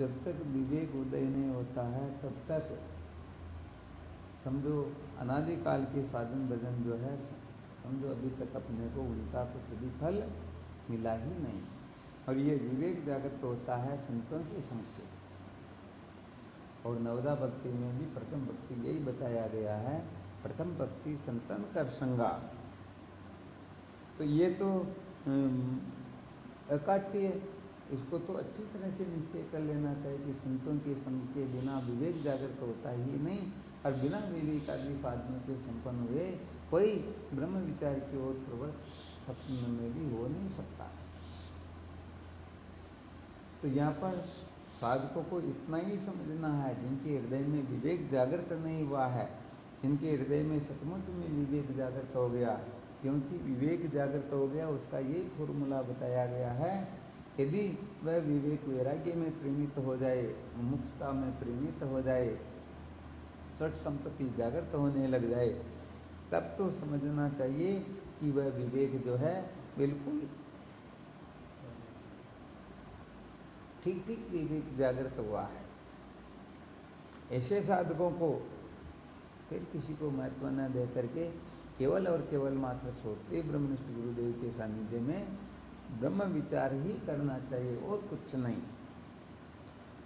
जब तक विवेक उदय नहीं होता है तब तक समझो अनादिकाल के साधन भजन जो है समझो अभी तक अपने को उनका कुछ भी फल मिला ही नहीं। और ये विवेक जागृत होता है संतों के संग से। और नवदा भक्ति में भी प्रथम भक्ति यही बताया गया है, प्रथम भक्ति संतन कर संगा। तो ये तो अकाट्य, इसको तो अच्छी तरह से निश्चय कर लेना चाहिए कि संतों के संग के बिना विवेक जागृत होता ही नहीं, और बिना विवेक आदि साधनों के संपन्न हुए कोई ब्रह्म विचार की ओर प्रवृत्त स्वप्न में भी हो नहीं सकता। तो यहाँ पर साधकों को इतना ही समझना है, जिनके हृदय में विवेक जागृत नहीं हुआ है, जिनके हृदय में सचमुच में विवेक जागृत हो गया, क्योंकि विवेक जागृत हो गया उसका ये फॉर्मूला बताया गया है, यदि वह विवेक वैराग्य में परिणित हो जाए, मुमुक्षुता में परिणित हो जाए, षट संपत्ति जागृत होने लग जाए, तब तो समझना चाहिए कि वह विवेक जो है बिल्कुल ठीक ठीक विवेक जागृत हुआ है। ऐसे साधकों को फिर किसी को महत्व न दे करके केवल और केवल मात्र सोते ब्रह्मनिष्ठ गुरुदेव के सानिध्य में ब्रह्म विचार ही करना चाहिए और कुछ नहीं।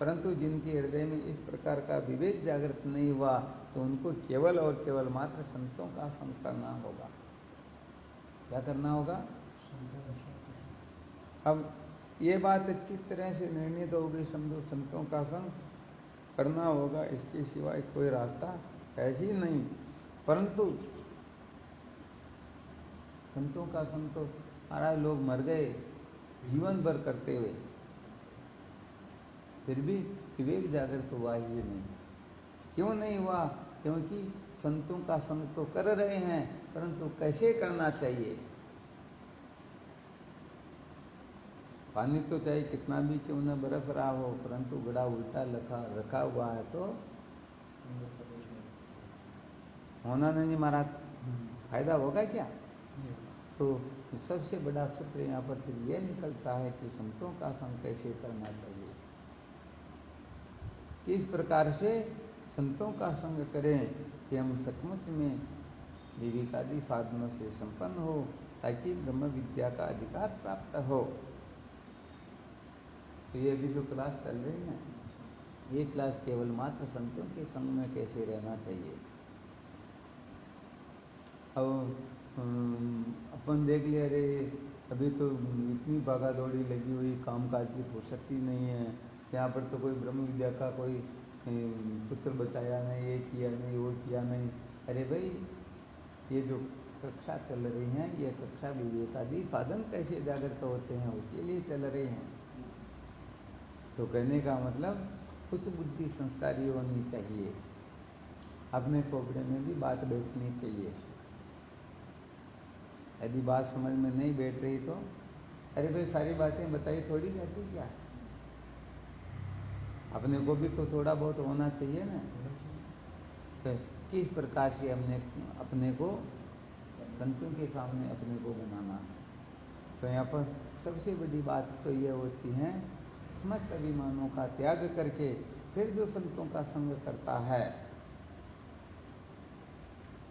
परंतु जिनके हृदय में इस प्रकार का विवेक जागृत नहीं हुआ तो उनको केवल और केवल मात्र संतों का संग करना होगा। क्या करना होगा? अब ये बात अच्छी तरह से निर्णित हो गई, समझो संतों का संग करना होगा, इसके सिवाय कोई रास्ता है ही नहीं। परंतु संतों का संग तो महाराज लोग मर गए जीवन भर करते हुए, फिर भी विवेक जागृत हुआ ही नहीं। क्यों नहीं हुआ? क्योंकि संतों का संग तो कर रहे हैं, परंतु कैसे करना चाहिए। पानी तो चाहे कितना भी क्यों न बरस रहा हो, परंतु घड़ा उल्टा रखा हुआ है तो होना नहीं महाराज, फायदा होगा क्या? तो सबसे बड़ा सूत्र यहाँ पर फिर यह निकलता है कि संतों का संग कैसे करना चाहिए, किस प्रकार से संतों का संग करें कि हम सचमुच में विवेकादि साधनों से संपन्न हो, ताकि ब्रह्म विद्या का अधिकार प्राप्त हो। तो ये अभी जो क्लास चल रही है, ये क्लास केवल मात्र संतों के संग में कैसे रहना चाहिए। अब अपन देख ले, अरे अभी तो इतनी भागा दौड़ी लगी हुई, कामकाज की फुर्सत ही नहीं है, यहाँ पर तो कोई ब्रह्म विद्या का कोई सूत्र बताया नहीं, ये किया नहीं, वो किया नहीं। अरे भाई, ये जो कक्षा चल रही हैं, ये कक्षा विवेकादि साधन कैसे जागृत होते हैं उसके लिए चल रही हैं। तो कहने का मतलब कुछ बुद्धि संस्कारी होनी चाहिए, अपने कोपड़े में भी बात बैठनी चाहिए। यदि बात समझ में नहीं बैठ रही तो अरे भाई सारी बातें बताई थोड़ी जाती क्या, अपने को भी तो थोड़ा बहुत होना चाहिए ना। तो किस प्रकार से हमने अपने को संतों के सामने अपने को बनाना है। तो यहाँ पर सबसे बड़ी बात तो ये होती है, समस्त अभिमानों का त्याग करके फिर जो संतों का संग करता है,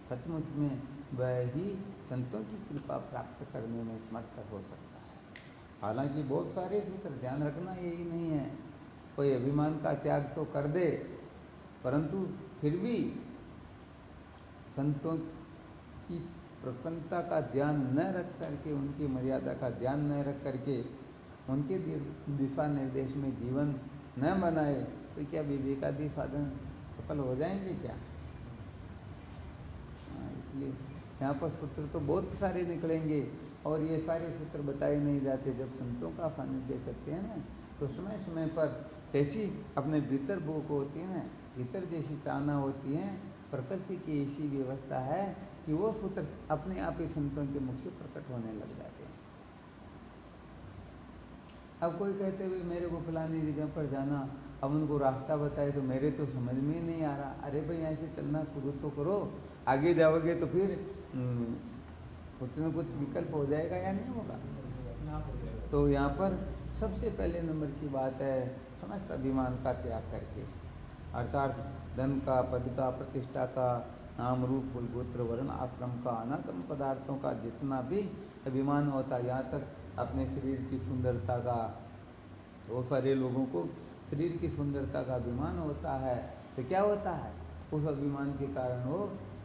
सचमुच में वह ही संतों की कृपा प्राप्त करने में समर्थ हो सकता है। हालांकि बहुत सारे सूत्र, ध्यान रखना यही नहीं है कोई अभिमान का त्याग तो कर दे, परंतु फिर भी संतों की प्रसन्नता का ध्यान न रख करके, उनकी मर्यादा का ध्यान न रख करके, उनके दिशा निर्देश में जीवन न बनाए तो क्या विवेकादि साधन सफल हो जाएंगे क्या? इसलिए यहाँ पर सूत्र तो बहुत सारे निकलेंगे और ये सारे सूत्र बताए नहीं जाते। जब संतों का सानिध्य करते हैं ना, तो समय समय पर जैसी अपने भीतर भूख होती है ना, भीतर जैसी चाहना होती है, प्रकृति की ऐसी व्यवस्था है कि वो सूत्र अपने आप ही संतों के मुख से प्रकट होने लग जाते हैं। अब कोई कहते हुए मेरे को फलानी जगह पर जाना, अब उनको रास्ता बताए तो मेरे तो समझ में ही नहीं आ रहा। अरे भाई यहाँ से चलना शुरू तो करो, आगे जाओगे तो फिर कुछ न कुछ विकल्प हो जाएगा या नहीं होगा। तो यहाँ पर सबसे पहले नंबर की बात है समस्त अभिमान का त्याग करके, अर्थात धन का, पद का, प्रतिष्ठा का, नाम रूप कुल गोत्र वर्ण आश्रम का, अनात्म पदार्थों का जितना भी अभिमान होता है, यहाँ तक अपने शरीर की सुंदरता का, बहुत सारे लोगों को शरीर की सुंदरता का अभिमान होता है, तो क्या होता है उस अभिमान के कारण वो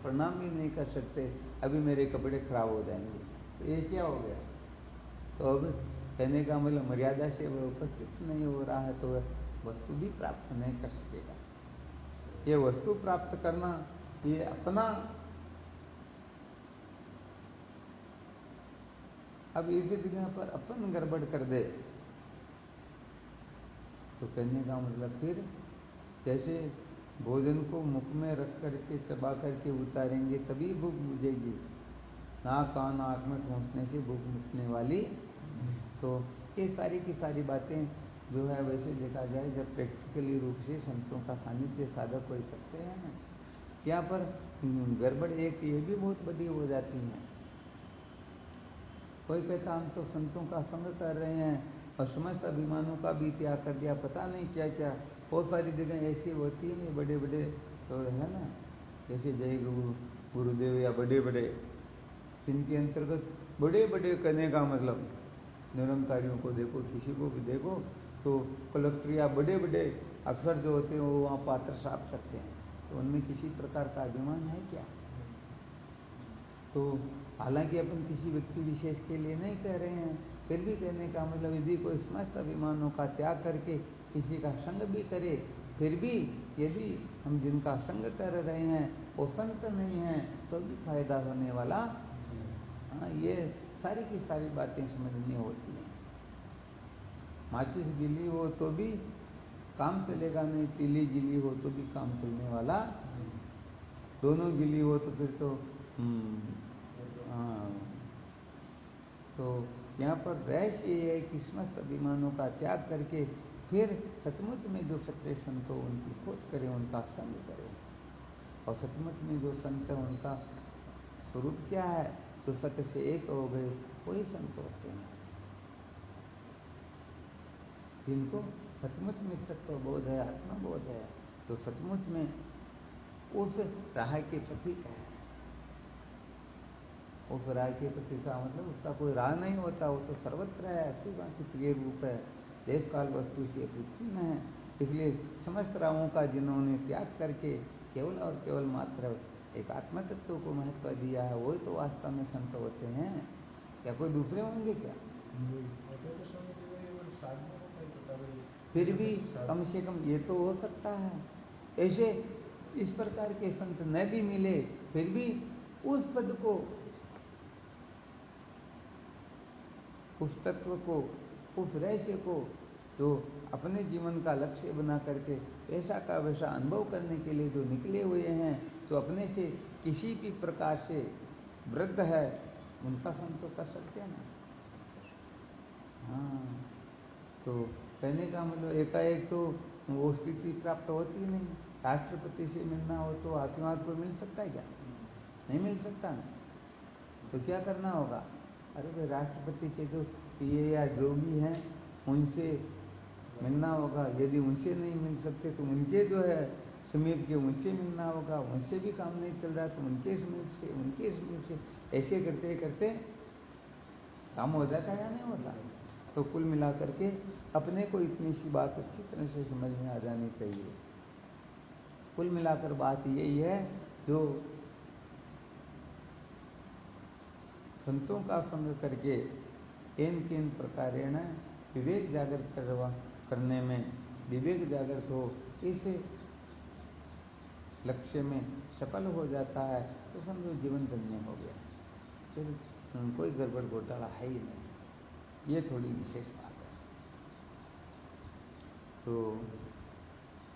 प्रणाम भी नहीं कर सकते, अभी मेरे कपड़े खराब हो जाएंगे, तो ये क्या हो गया। तो अब कहने का मतलब मर्यादा से वह उपस्थित नहीं हो रहा है तो वह वस्तु भी प्राप्त नहीं कर सकेगा। ये वस्तु प्राप्त करना ये अपना, अब इसी जगह पर अपन गड़बड़ कर दे तो कहने का मतलब फिर जैसे भोजन को मुख में रख करके चबा करके उतारेंगे तभी भूख बुझेगी, नाक कान आँख में ठूंसने से भूख मिटने वाली। तो ये सारी की सारी बातें जो है वैसे देखा जाए जब प्रैक्टिकली रूप से संतों का सानिध्य साधक कोई करते हैं ना, यहाँ पर गड़बड़ एक ये भी बहुत बड़ी हो जाती है। कोई कहता हम तो संतों का संग कर रहे हैं और समस्त अभिमानों का भी त्याग कर दिया, पता नहीं क्या क्या बहुत सारी जगह ऐसी होती है, बड़े बड़े तो है ना, जैसे जय गुरुदेव या बड़े बड़े, जिनके अंतर्गत बड़े बड़े करने का मतलब निरंकारियों को देखो, किसी को भी देखो तो कलेक्टर या बड़े बड़े अफसर जो होते हैं वो वहाँ पात्र साफ सकते हैं, तो उनमें किसी प्रकार का अभिमान है क्या। तो हालांकि अपन किसी व्यक्ति विशेष के लिए नहीं कह रहे हैं, फिर भी कहने का मतलब यदि कोई समस्त अभिमानों का त्याग करके किसी का संग भी करे, फिर भी यदि हम जिनका संग कर रहे हैं वो संत नहीं है तो भी फायदा होने वाला। हाँ, ये सारी की सारी बातें समझनी होती हैं। माचिस गीली हो तो भी काम चलेगा नहीं, तीली गीली हो तो भी काम चलने वाला, दोनों गीली हो तो फिर तो हाँ। तो यहाँ पर रहस्य ये है कि समस्त अभिमानों का त्याग करके फिर सचमुच में जो सच्चे संत हो उनकी खोज करें, उनका संग करें, और सचमुच में जो संत है उनका स्वरूप क्या है, जो सत्य से एक हो गए वही संत होते हैं, जिनको सचमुच में तत्व बोध है, आत्मा बोध है, तो सचमुच में उस राह के प्रतीक है। उस राह के प्रतीक का मतलब उसका कोई राह नहीं होता, वो तो सर्वत्र है, अस्तित्व की प्रिय रूप है, देश काल वस्तु से विच्छिन्न है। इसलिए समस्त राहों का जिन्होंने त्याग करके केवल और केवल मात्र एक आत्म तत्व को महत्व दिया है, वही तो वास्तव में संत होते हैं। क्या कोई दूसरे होंगे क्या? फिर भी कम से कम ये तो हो सकता है, ऐसे इस प्रकार के संत न भी मिले फिर भी उस पद को, उस तत्व को, उस रहस्य को जो अपने जीवन का लक्ष्य बना करके ऐसा का वैसा अनुभव करने के लिए जो निकले हुए हैं, तो अपने से किसी भी प्रकार से वृद्ध है उनका संग तो कर सकते हैं ना। हाँ, तो कहने का मतलब एकाएक तो वो स्थिति प्राप्त होती नहीं। राष्ट्रपति से मिलना हो तो हाथों हाथ कोई मिल सकता है क्या? नहीं मिल सकता ना। तो क्या करना होगा, अरे भाई राष्ट्रपति के जो पीए या जो भी हैं उनसे मिलना होगा, यदि उनसे नहीं मिल सकते तो उनके जो है समीप के उनसे मिलना होगा, उनसे भी काम नहीं चल रहा तो उनके समीप से, उनके समीप से, ऐसे करते करते काम हो जाता है या नहीं होता। तो कुल मिला करके अपने को इतनी सी बात अच्छी तरह से समझ में आ जानी चाहिए। कुल मिलाकर बात यही है, जो संतों का संग करके इन किन प्रकारेण विवेक जागृत करने में, विवेक जागृत हो इस लक्ष्य में सफल हो जाता है तो समझो जीवन धन्य हो गया, फिर कोई गड़बड़ घोटाला है ही नहीं। ये थोड़ी विशेष बात है। तो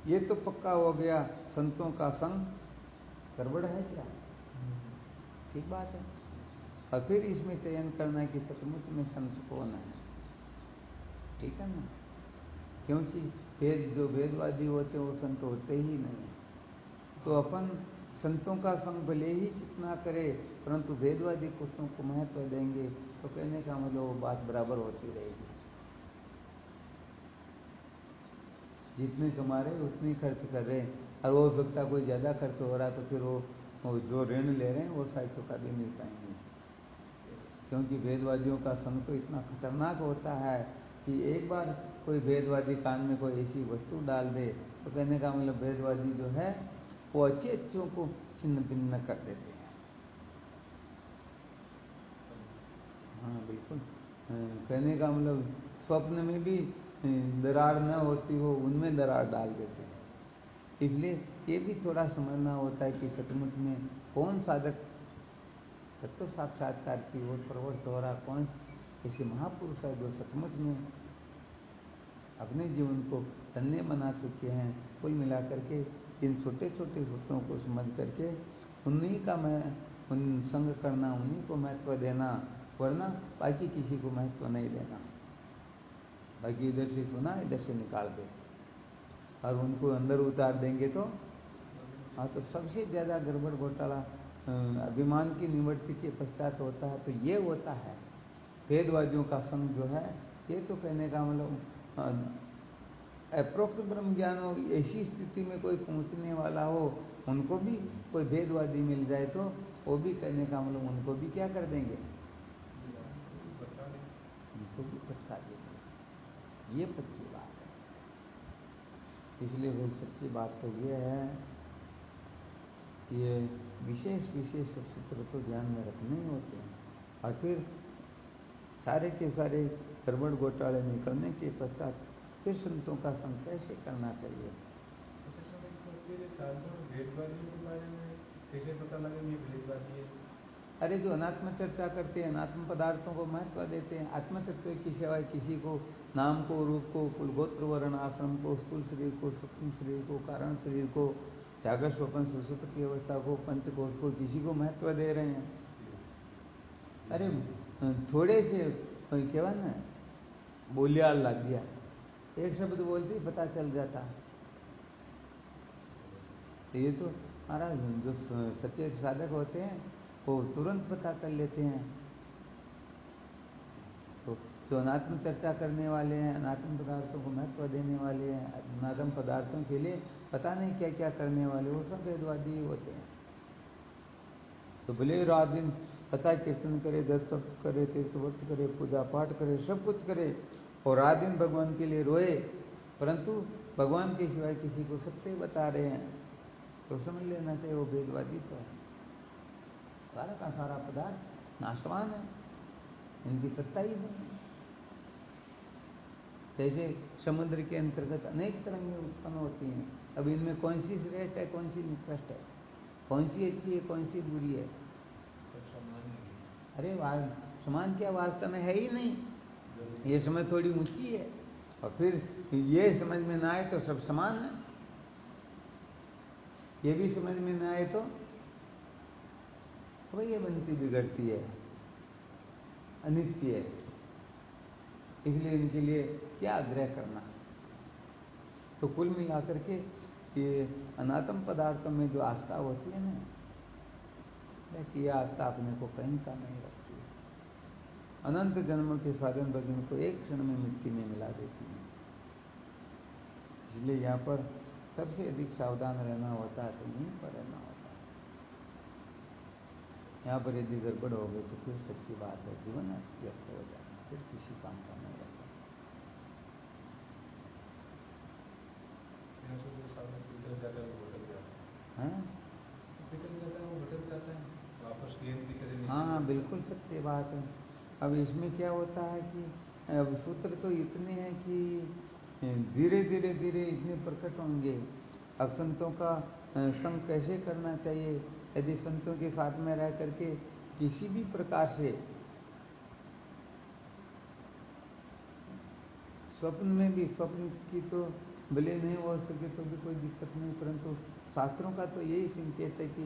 ये तो पक्का हो गया, संतों का संग गड़बड़ है क्या? ठीक बात है। और फिर इसमें चयन करना कि सचमुच में संत कौन है, ठीक है ना, क्योंकि जो वेदवादी होते हैं वो संत होते ही नहीं। तो अपन संतों का संग भले ही कितना करे परंतु वेदवादी पुस्तकों को महत्व देंगे तो कहने का मतलब वो बात बराबर होती रहेगी। जितने कमा रहे उतने खर्च कर रहे हैं, और वो सकता कोई ज़्यादा खर्च हो रहा तो फिर वो जो ऋण ले रहे हैं वो शायद चुका भी नहीं पाएंगे। क्योंकि भेदवादियों का संग तो इतना खतरनाक होता है कि एक बार कोई भेदवादी कान में कोई ऐसी वस्तु डाल दे तो कहने का मतलब भेदवादी जो है वो अच्छे अच्छों को छिन्न भिन्न कर देते हैं। हाँ बिल्कुल, कहने का मतलब स्वप्न में भी दरार न होती हो उनमें दरार डाल देते हैं। इसलिए ये भी थोड़ा समझना होता है कि सचमुच में कौन साधक तत्व साक्षात्कार की ओर प्रवृत्त हो रहा, कौन ऐसे महापुरुष है जो सचमुच में अपने जीवन को धन्य बना चुके हैं। कुल मिलाकर के इन छोटे छोटे सूत्रों को समझ करके उन्हीं का मैं उन संग करना, उन्हीं को महत्व देना, वरना बाकी किसी को महत्व नहीं देना। बाकी इधर से सुना इधर से निकाल दे और उनको अंदर उतार देंगे तो हाँ, तो सबसे ज़्यादा गड़बड़ घोटाला अभिमान की निवृत्ति के पश्चात होता है। तो ये होता है भेदवादियों का संग जो है, ये तो कहने का मतलब अप्रोक्त ब्रह्म ज्ञान हो, ऐसी स्थिति में कोई पहुंचने वाला हो, उनको भी कोई भेदवादी मिल जाए तो वो भी कहने का मतलब उनको भी क्या कर देंगे, उनको भी भटका देंगे। ये पक्की बात है। इसलिए भाई सच्ची बात तो ये है कि ये विशेष विशेष सूत्र तो ध्यान में रखने ही होते हैं, और फिर सारे के सारे गड़बड़ घोटाले निकलने के पश्चात फिर संतों का संग कैसे करना चाहिए। अच्छा स्वामी, तो फिर साधना भेदवादियों के बारे में कैसे पता लगे ये भेदवादी है? अरे जो अनात्म चर्चा करते हैं, अनात्म पदार्थों को महत्व देते हैं, आत्म तत्व की सिवाय किसी को नाम को, रूप को, कुल गोत्र वर्ण आश्रम को, स्थूल शरीर को, सूक्ष्म शरीर को, कारण शरीर को, जागृत स्वप्न सुषुप्त की अवस्था को, पंचकोश को, किसी को महत्व दे रहे हैं। अरे थोड़े से कहवा ना बोलियाल लग गया, एक शब्द बोलते ही पता चल जाता है। तो ये तो महाराज जो सच्चे साधक होते हैं वो तुरंत पता कर लेते हैं। तो जो अनात्म चर्चा करने वाले हैं, अनात्म पदार्थों को महत्व देने वाले हैं, अनात्म पदार्थों के लिए पता नहीं क्या क्या करने वाले, वो सब भेदवादी होते हैं। तो भले रात दिन कथा कीर्तन करे, दस तप करे, तीर्थ व्रत करे, पूजा पाठ करे, सब कुछ करे और रात दिन भगवान के लिए रोए, परंतु भगवान के सिवाय किसी को सत्य बता रहे हैं, तो समझ लेना चाहिए वो भेदवादी तो है। सारा का सारा पदार्थ नाशवान है, इनकी सत्ता ही नहीं। जैसे समुद्र के अंतर्गत अनेक तरंगें उत्पन्न होती हैं, अब इनमें कौन सी श्रेष्ठ है, कौन सी निकृष्ट है, कौन सी अच्छी है, कौन सी बुरी है? सब समान ही है। अरे समान क्या, वास्तव में है ही नहीं। ये समझ थोड़ी ऊंची है, और फिर ये समझ में ना आए तो सब समान है, ये भी समझ में ना आए तो भाई ये बनती बिगड़ती है, अनित्य है। इसलिए इनके लिए क्या आग्रह करना। तो कुल मिलाकर के ये अनात्म पदार्थों में जो आस्था होती है ना, बस ये आस्था अपने को कहीं का नहीं रखती है, अनंत जन्मों के साधन भजन को एक क्षण में मिट्टी में मिला देती है। इसलिए यहाँ पर सबसे अधिक सावधान रहना होता है, तो यहीं पर रहना होता है। यहाँ पर यदि गड़बड़ हो गई तो फिर सच्ची बात है जीवन व्यस्त हो जाएगा, फिर किसी काम का नहीं रहता। यहाँ से जो साधक पिछड़ जाता है वो भटक जाता है, हैं? पिछड़ जाता है वो भटक जाता है, वापस गेंद की तरह नीचे हाँ गिरता बिल्कुल है। सत्य बात है। अब इसमें क्या होता है कि अब सूत्र तो इतने हैं कि धीरे धीरे धीरे इतने प्रकट होंगे। अब संतों का संग कैसे करना चाहिए, यदि संतों के साथ में रह करके किसी भी प्रकार से स्वप्न में भी, स्वप्न की तो भले नहीं हो सके तो भी कोई दिक्कत नहीं, परंतु शास्त्रों का तो यही संकेत है कि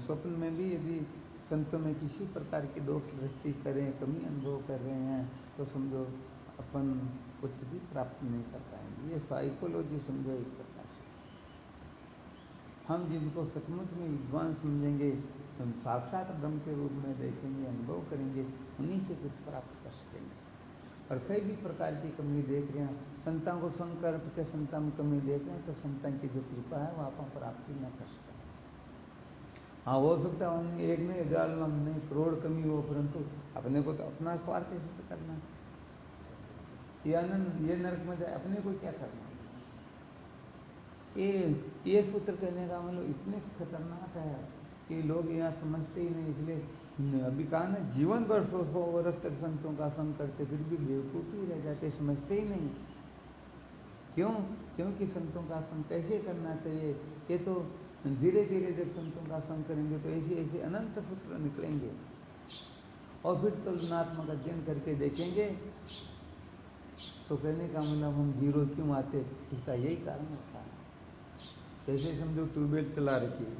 स्वप्न में भी यदि संतों में किसी प्रकार की दोष दृष्टि करें, कमी अनुभव कर रहे हैं, तो समझो अपन कुछ भी प्राप्त नहीं कर पाएंगे। ये साइकोलॉजी समझो एक प्रकार से। हम जिनको सचमुच में विद्वान समझेंगे, हम साक्षात ब्रह्म के रूप में देखेंगे, अनुभव करेंगे, उन्हीं से कुछ प्राप्त कर सकेंगे। और कई भी प्रकार की कमी देख रहे हैं, संतान को संग कर के संतान में कमी देख रहे हैं, तो संतान की जो कृपा है वहाँ पर प्राप्ति न कर सकते। हाँ, हो सकता है उन्हें एक नहीं, हजार नहीं, करोड़ कमी हो, परंतु अपने को तो अपना स्वार्थ सिद्ध करना, ये आनंद, ये नरक में जाए, अपने को क्या करना। ये सूत्र कहने का मतलब इतने खतरनाक है कि लोग यहाँ समझते ही नहीं। इसलिए अभी कहा ना, जीवन भर 100 वर्ष तक संतों का संग करते फिर भी बेवकूफ़ी रह जाते, समझते ही नहीं। क्यों? क्योंकि संतों का संग कैसे करना चाहिए, ये तो धीरे धीरे जब संतों का संग करेंगे तो ऐसे ऐसे अनंत सूत्र निकलेंगे, और फिर तुलनात्मक अध्ययन करके देखेंगे तो कहने का मतलब हम जीरो क्यों आते, इसका यही कारण होता है। जैसे समझो ट्यूबवेल चला रखी है,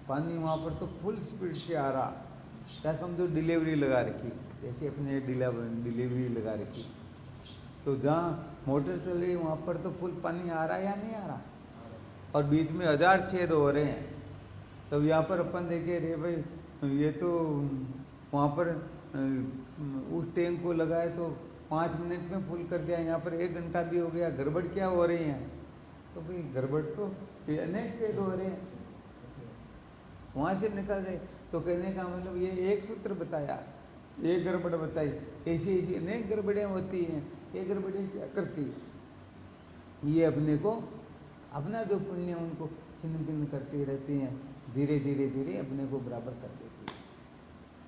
पानी वहाँ पर तो फुल स्पीड से आ रहा, क्या समझो डिलीवरी लगा रखी, जैसे अपने डिलीवरी लगा रखी, तो जहाँ मोटर चल रही है वहाँ पर तो फुल पानी आ रहा है या नहीं आ रहा, और बीच में 1000 छेद हो रहे हैं। तब यहाँ पर अपन देखे रे भाई, ये तो वहाँ पर उस टैंक को लगाए तो 5 मिनट में फुल कर दिया, यहाँ पर 1 घंटा भी हो गया, गड़बड़ क्या हो रही है। तो भाई गड़बड़ तो अनेक छेद हो रहे हैं, वहाँ से निकल रहे। तो कहने का मतलब ये एक सूत्र बताया, एक गड़बड़ बताई, ऐसी ऐसी अनेक गड़बड़ें होती हैं। ये गड़बड़ें क्या करती है, ये अपने को अपना जो पुण्य उनको छिन्न भिन्न करती रहती हैं, धीरे धीरे धीरे अपने को बराबर कर देती है।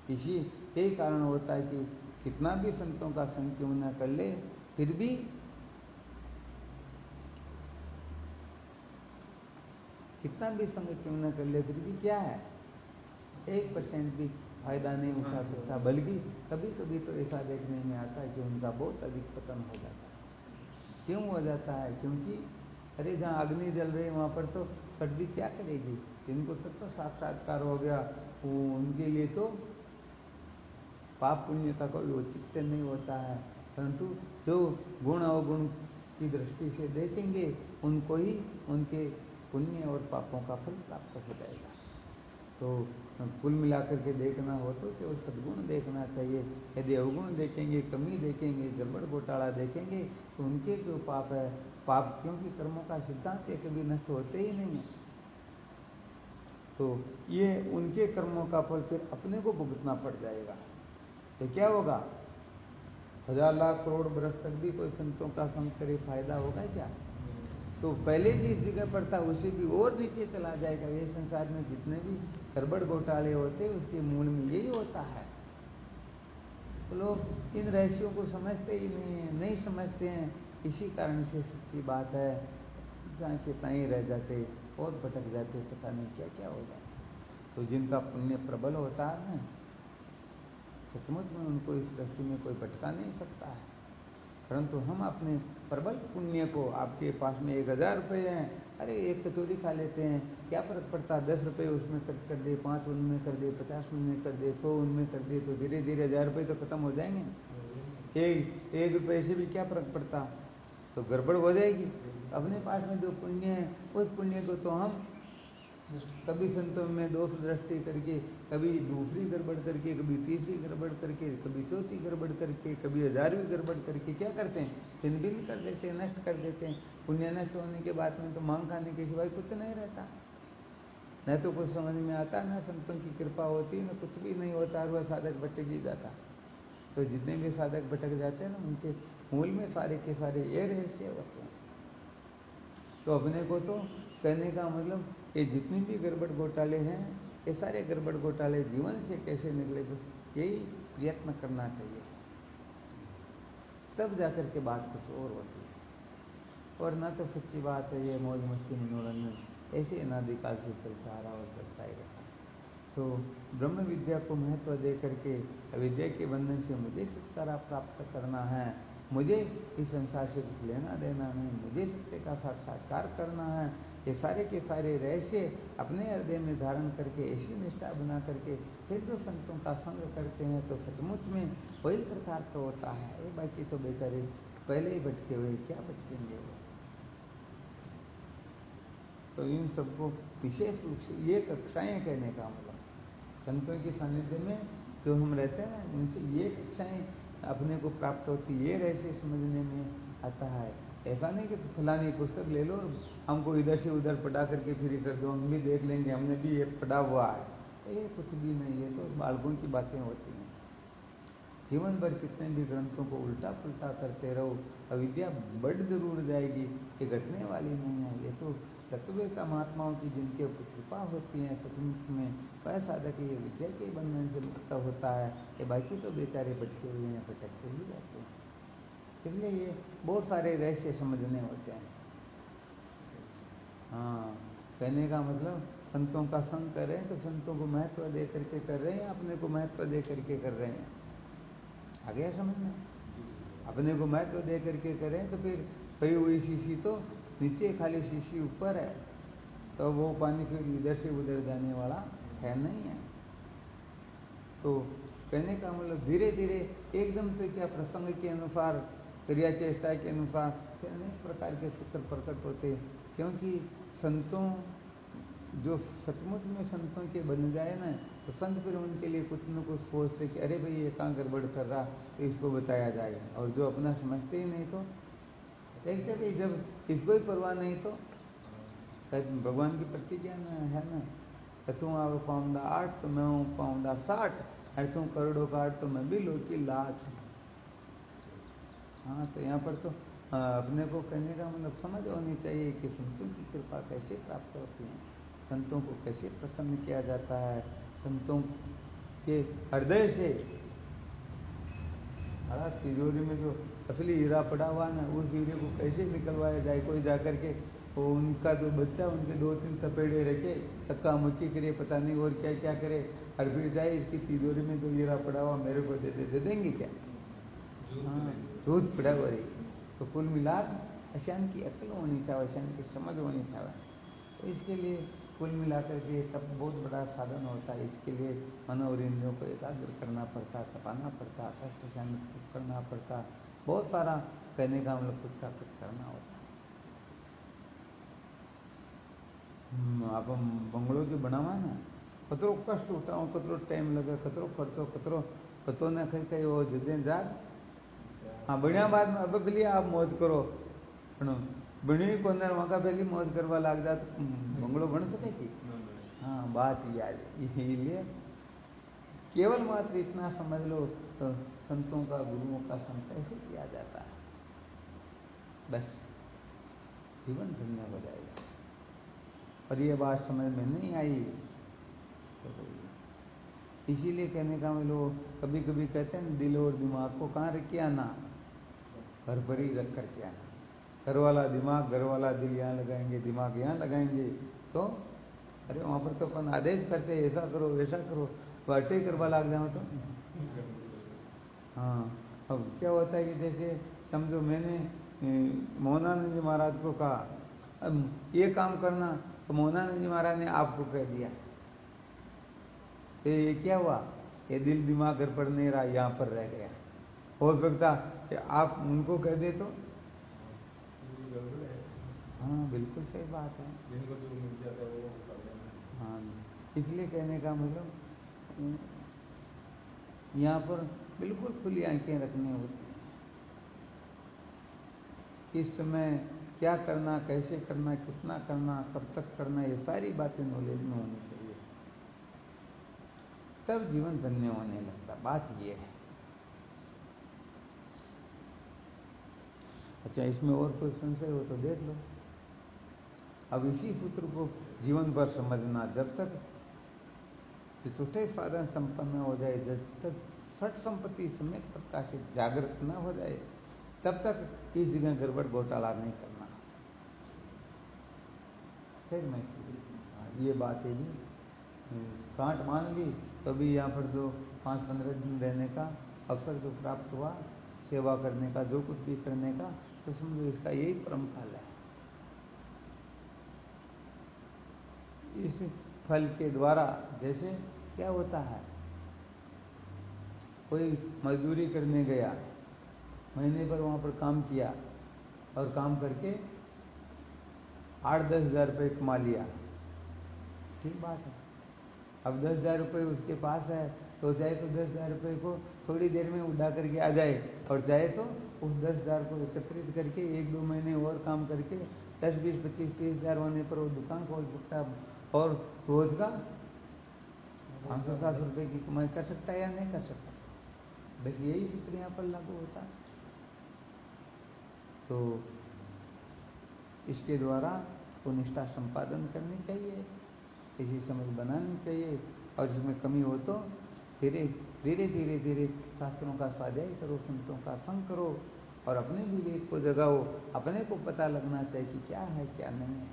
इसी यही कारण होता है कि कितना भी संतों का संग क्यों न कर ले, फिर भी कितना भी संग क्यों न कर ले, फिर भी क्या है, 1% भी फायदा नहीं उठा सकता। बल्कि कभी कभी तो ऐसा देखने में आता है कि उनका बहुत अधिक पतन हो जाता है। क्यों हो जाता है? क्योंकि अरे जहाँ अग्नि जल रही है वहाँ पर तो सर्दी क्या करेगी, जिनको तो साक्षात्कार हो गया, वो उनके लिए तो पाप पुण्य का कोई औचित्य नहीं होता है। परंतु जो गुण अवगुण की दृष्टि से देखेंगे, उनको ही उनके पुण्य और पापों का फल प्राप्त हो जाएगा। तो कुल मिलाकर के देखना हो तो केवल सद्गुण देखना चाहिए। यदि अवगुण देखेंगे, कमी देखेंगे, गड़बड़ घोटाला देखेंगे, तो उनके जो पाप है, पाप क्योंकि कर्मों का सिद्धांत है, कभी नष्ट होते ही नहीं है, तो ये उनके कर्मों का फल फिर अपने को भुगतना पड़ जाएगा। तो क्या होगा, 1000 लाख करोड़ बरस तक भी कोई संतों का संग करे, फायदा होगा क्या? तो पहले जिस जगह पर था उसे भी और नीचे चला जाएगा। ये संसार में जितने भी गड़बड़ घोटाले होते हैं उसके मूल में यही होता है। तो लोग इन रहस्यों को समझते ही नहीं है, नहीं समझते हैं। इसी कारण से सच्ची बात है, जहाँ के तहीं रह जाते और भटक जाते, पता नहीं क्या क्या हो जाता। तो जिनका पुण्य प्रबल होता है ना, सचमुच में उनको इस सृष्टि में कोई भटका नहीं सकता है। परंतु हम अपने प्रबल पुण्य को, आपके पास में 1000 रुपये हैं, अरे एक कचौरी खा लेते हैं, क्या फर्क पड़ता है, 10 रुपये उसमें खर्च कर दे, 5 उनमें कर दे, 50 उनमें कर दे, 100 उनमें कर दे, तो धीरे धीरे 1000 रुपये तो खत्म हो जाएंगे। एक रुपये से भी क्या फर्क पड़ता, तो गड़बड़ हो जाएगी। अपने पास में जो पुण्य है, उस पुण्य को तो हम कभी संतों में दोष दृष्टि करके, कभी दूसरी गड़बड़ करके, कभी तीसरी गड़बड़ करके, कभी चौथी गड़बड़ करके, कभी 1000वीं गड़बड़ करके क्या करते हैं, छिन्न भिन्न कर देते हैं, नष्ट कर देते हैं। पुण्य नष्ट होने के बाद में तो मांग खाने के सिवाय कुछ नहीं रहता, न तो कुछ समझ में आता, न संतों की कृपा होती, न कुछ भी नहीं होता, और वह साधक भटक ही जाता। तो जितने भी साधक भटक जाते हैं ना, उनके मूल में सारे के सारे ये रहस्य होते हैं। तो अपने को तो कहने का मतलब, ये जितनी भी गड़बड़ घोटाले हैं, ये सारे गड़बड़ घोटाले जीवन से कैसे निकले, बस यही प्रयत्न करना चाहिए, तब जाकर के बात कुछ और होती है। और ना तो सच्ची बात है, ये मौज मस्ती मनोरंजन ऐसे अनादिकाल से चलता आ रहा और चलता ही रहता है। तो ब्रह्म विद्या को महत्व दे करके अविद्या के बंधन से मुझे छुटकारा प्राप्त करना है, मुझे इस संसार से कुछ लेना देना नहीं, मुझे सत्य का साक्षात्कार करना है। ये सारे के सारे रहस्य अपने हृदय में धारण करके ऐसी निष्ठा बना करके फिर जो संतों का संग करते हैं, तो सचमुच में वही कृतार्थ होता है। ये बाकी तो बेचारे पहले ही भटके हुए, क्या भटकेंगे वो। तो इन सबको विशेष रूप से ये कक्षाएं कहने का मतलब, संतों के सानिध्य में जो हम रहते हैं ना, उनसे ये कक्षाएं अपने को प्राप्त होती, ये रहस्य समझने में आता है। ऐसा नहीं कि फलानी पुस्तक ले लो, हमको इधर से उधर पढ़ा करके फ्री कर दो, हम भी देख लेंगे, हमने भी ये पढ़ा हुआ है। ये कुछ भी नहीं, ये तो बालकों की बातें होती हैं। जीवन भर कितने भी ग्रंथों को उल्टा पुल्टा करते रहो, अविद्या बढ़ जरूर जाएगी, ये घटने वाली नहीं है। ये तो तत्ववेता महात्माओं की जिनके ऊपर कृपा होती है सचमुच में, वह साधक ये विद्या के बंधन से मुक्त होता है। ये बाकी तो बेचारे भटके हुए हैं, भटकते ही रहते हैं। इसलिए ये बहुत सारे रहस्य समझने होते हैं। हाँ, कहने का मतलब संतों का संग कर रहे हैं तो संतों को महत्व दे करके कर रहे हैं या अपने को महत्व दे करके कर रहे हैं? आ गया समझ में? अपने को महत्व दे करके करें तो फिर पई हुई शीशी तो नीचे, खाली शीशी ऊपर है, तो वो पानी फिर इधर से उधर जाने वाला है नहीं है। तो कहने का मतलब धीरे धीरे एकदम से क्या प्रसंग के अनुसार, क्रिया चेष्टा के अनुसार फिर अनेक प्रकार के सूत्र प्रकट होते, क्योंकि संतों जो सचमुच में संतों के बन जाए ना, तो संत फिर उनके लिए कुछ न कुछ सोचते कि अरे भाई ये कहाँ गड़बड़ कर रहा, तो इसको बताया जाएगा। और जो अपना समझते ही नहीं तो देखते भाई जब इसको ही परवाह नहीं तो भगवान की प्रतिज्ञा है ना, तुम आओ पाऊंगा 8 तो मैं पाऊंगा 60, अरे तुम करोड़ों का 8 तो मैं भी लो की लाख। हाँ, तो यहाँ पर तो अपने को कहने का मतलब समझ होनी चाहिए कि संतों की कृपा कैसे प्राप्त होती है, संतों को कैसे प्रसन्न किया जाता है, संतों के हृदय से अर्थात तिजोरी में जो असली हीरा पड़ा हुआ ना, उस हीरे को कैसे निकलवाया जाए। कोई जाकर के वो उनका जो बच्चा उनके 2-3 थपेड़े रखे, धक्का मुक्की करे, पता नहीं और क्या क्या करे, और फिर जाए इसकी तिजोरी में जो हीरा पड़ा हुआ मेरे को दे देंगे क्या? हाँ, दूध पड़ा हुआ रही। तो कुल मिलाकर अशान की अकल होनी चाहिए, अशान की समझ होनी चाहिए। तो इसके लिए कुल मिलाकर के तप बहुत बड़ा साधन होता है। इसके लिए मन और इंद्रियों को एकाग्र करना पड़ता, तपाना पड़ता, कष्ट सहन करना पड़ता, बहुत सारा कहने का मतलब कुछ का कुछ करना होता है। आप बंगलो जो बनावा ना, कतरो कष्ट उठाओ, कतरो टाइम लगे, कतरो खर्चो, कतरो पतो न कहीं वो जदें जात। हाँ, बढ़िया बाद में अब पहले आप मौज करो, बनी कोने वहाँ पहले मौज करवा लाग जात, बंगलो बन सके कि? हाँ, बात ये लिए केवल मात्र इतना समझ लो, तो संतों का, गुरुओं का संग कैसे किया जाता है, बस जीवन धन्य हो जाएगा। और ये बात समझ में नहीं आई तो इसीलिए कहने का मैं लोग कभी कभी कहते हैं दिल और दिमाग को कहाँ रख के आना, घर पर ही रख कर के आना। घर वाला दिमाग, घर वाला दिल यहाँ लगाएंगे, दिमाग यहाँ लगाएंगे, तो अरे वहाँ पर तो अपन आदेश करते ऐसा करो वैसा करो, बाटे करवा लाग जाओ तो। हाँ, अब क्या होता है कि जैसे समझो मैंने मोहनानंद जी महाराज को कहा अब ये काम करना, तो मोहनानंद जी महाराज ने आपको कह दिया, तो ये क्या हुआ, ये दिल दिमाग घर पर नहीं रहा, यहाँ पर रह गया। हो सकता कि आप उनको कह दे तो हाँ, बिल्कुल सही बात है। जिनको जो मिल जाता है वो कर लेना। हाँ, इसलिए कहने का मतलब यहाँ पर बिल्कुल खुली आंखें रखनी होती हैं। इस समय क्या करना, कैसे करना, कितना करना, कब तक करना, ये सारी बातें नॉलेज में होनी चाहिए, तब जीवन धन्य होने लगता। बात ये है। अच्छा, इसमें और कोई संशय हो तो देख लो। अब इसी सूत्र को जीवन भर समझना, जब तक चतुर्थ साधन संपन्न हो जाए, जब तक छठ संपत्ति समेत प्रकाशित जागृत न हो जाए, तब तक इस जगह गड़बड़ घोटाला नहीं करना। फिर मैं ये बात है जी, कांट मान ली तो भी यहाँ पर जो 5-15 दिन रहने का अवसर जो प्राप्त हुआ, सेवा करने का, जो कुछ भी करने का, तो समझो इसका यही परम फल है। इस फल के द्वारा जैसे क्या होता है, कोई मजदूरी करने गया, महीने भर वहाँ पर काम किया और काम करके 8-10 हज़ार रुपये कमा लिया, ठीक बात है। अब 10 हज़ार रुपये उसके पास है, तो चाहे तो 10,000 रुपये को थोड़ी देर में उड़ा करके आ जाए, और चाहे तो उस 10,000 को एकत्रित करके 1-2 महीने और काम करके 10, 20, 25, 30,000 होने पर वो दुकान खोल सकता है और रोज का 500-700 रुपये की कमाई कर सकता है या नहीं कर सकता। बस यही सूत्र यहाँ पर लागू होता है। तो इसके द्वारा वो निष्ठा संपादन करनी चाहिए, इसी समझ बनानी चाहिए, और इसमें कमी हो तो धीरे धीरे शास्त्रों का स्वाध्याय करो, संतों का संग करो, और अपने विवेक को जगाओ, अपने को पता लगना चाहिए कि क्या है क्या नहीं है।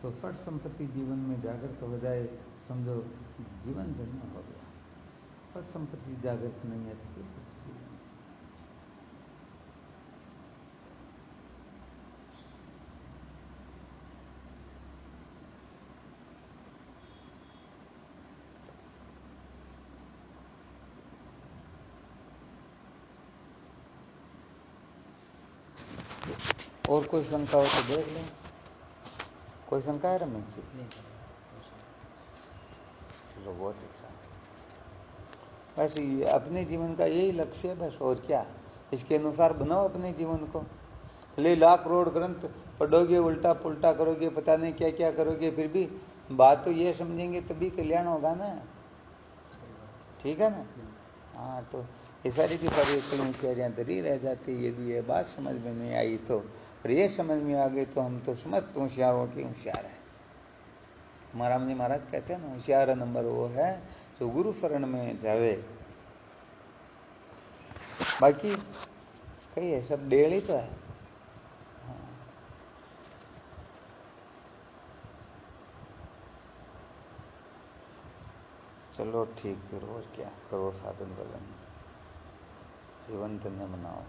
तो षट संपत्ति जीवन में जागृत हो जाए, समझो जीवन धन्य हो गया। षट संपत्ति जागृत नहीं है तो कुछ भी नहीं। और कोई शंका हो तो देख लो। कोई शंका है रमेश जी? चलो बहुत अच्छा। बस ये अपने जीवन का यही लक्ष्य है बस, और क्या। इसके अनुसार बनाओ अपने जीवन को। ले लाख करोड़ ग्रंथ पढ़ोगे, उल्टा पुल्टा करोगे, पता नहीं क्या क्या करोगे, फिर भी बात तो ये समझेंगे तभी कल्याण होगा ना। ठीक है ना। हाँ, तो ये सारी की सारी होशियारियाँ धरी रह जाती यदि ये बात समझ में नहीं आई तो। और ये समझ में आ गई तो हम तो समस्त होशियारों के होशियार हैं। महाराज जी महाराज कहते हैं ना, होशियार नंबर वो है जो गुरु शरण में जावे। बाकी कई है सब डेढ़ ही तो है। हाँ। चलो ठीक, फिर और क्या करो, साधन भजन जीवन धन्य बनाओ।